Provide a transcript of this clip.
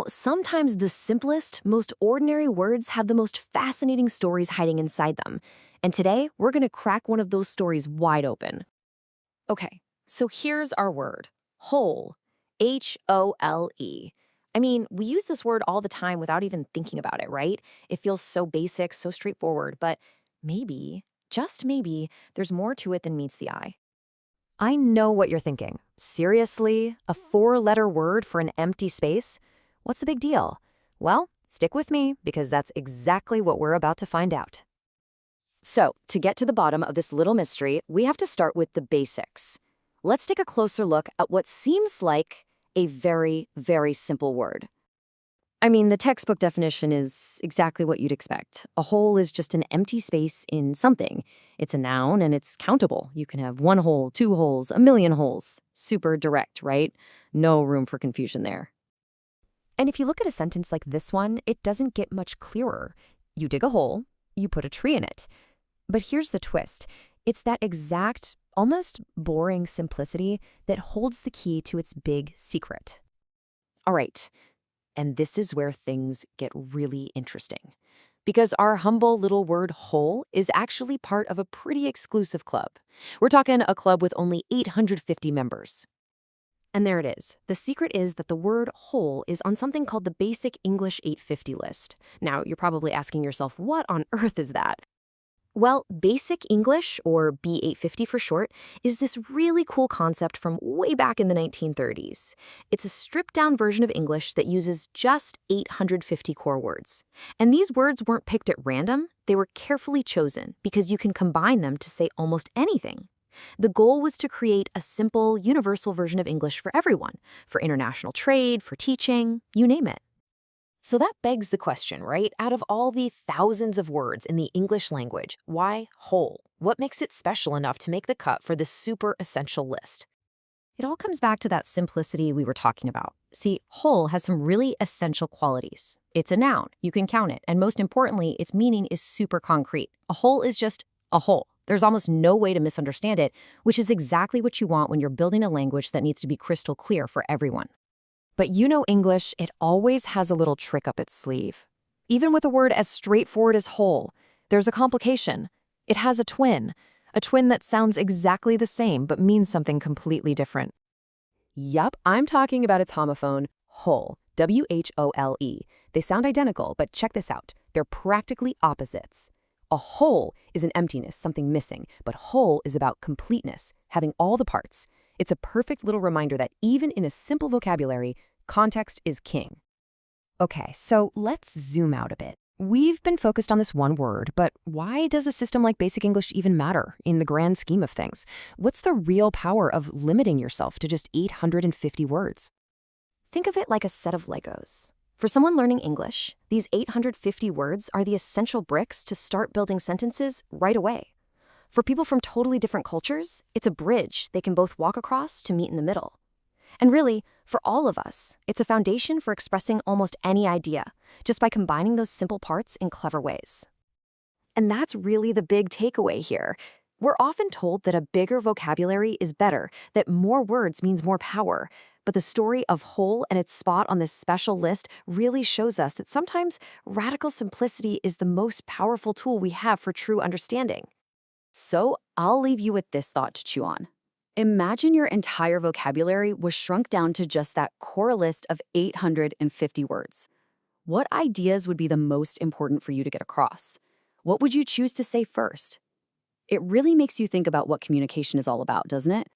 Sometimes the simplest, most ordinary words have the most fascinating stories hiding inside them. And today, we're going to crack one of those stories wide open. Okay, so here's our word, whole. H-O-L-E. I mean, we use this word all the time without even thinking about it, right? It feels so basic, so straightforward, but maybe, just maybe, there's more to it than meets the eye. I know what you're thinking. Seriously? A four-letter word for an empty space? What's the big deal? Well, stick with me because that's exactly what we're about to find out. So, to get to the bottom of this little mystery, we have to start with the basics. Let's take a closer look at what seems like a very, very simple word. I mean, the textbook definition is exactly what you'd expect. A whole is just an empty space in something. It's a noun and it's countable. You can have one hole, two holes, a million holes. Super direct, right? No room for confusion there. And if you look at a sentence like this one, it doesn't get much clearer. You dig a hole, you put a tree in it. But here's the twist. It's that exact, almost boring simplicity that holds the key to its big secret. All right. And this is where things get really interesting. Because our humble little word whole is actually part of a pretty exclusive club. We're talking a club with only 850 members. And there it is. The secret is that the word whole is on something called the Basic English 850 list. Now, you're probably asking yourself, what on earth is that? Well, Basic English, or B850 for short, is this really cool concept from way back in the 1930s. It's a stripped-down version of English that uses just 850 core words. And these words weren't picked at random, they were carefully chosen because you can combine them to say almost anything. The goal was to create a simple, universal version of English for everyone, for international trade, for teaching, you name it. So that begs the question, right? Out of all the thousands of words in the English language, why whole? What makes it special enough to make the cut for this super essential list? It all comes back to that simplicity we were talking about. See, whole has some really essential qualities. It's a noun, you can count it, and most importantly, its meaning is super concrete. A whole is just a whole. There's almost no way to misunderstand it, which is exactly what you want when you're building a language that needs to be crystal clear for everyone. But English, it always has a little trick up its sleeve. Even with a word as straightforward as whole, there's a complication. It has a twin that sounds exactly the same but means something completely different. Yup, I'm talking about its homophone, whole, W-H-O-L-E. They sound identical, but check this out. They're practically opposites. A whole is an emptiness, something missing, but whole is about completeness, having all the parts. It's a perfect little reminder that even in a simple vocabulary, context is king. Okay, so let's zoom out a bit. We've been focused on this one word, but why does a system like Basic English even matter in the grand scheme of things? What's the real power of limiting yourself to just 850 words? Think of it like a set of Legos. For someone learning English, these 850 words are the essential bricks to start building sentences right away. For people from totally different cultures, it's a bridge they can both walk across to meet in the middle. And really, for all of us, it's a foundation for expressing almost any idea, just by combining those simple parts in clever ways. And that's really the big takeaway here. We're often told that a bigger vocabulary is better, that more words means more power. But the story of whole and its spot on this special list really shows us that sometimes radical simplicity is the most powerful tool we have for true understanding. So I'll leave you with this thought to chew on. Imagine your entire vocabulary was shrunk down to just that core list of 850 words. What ideas would be the most important for you to get across? What would you choose to say first? It really makes you think about what communication is all about, doesn't it?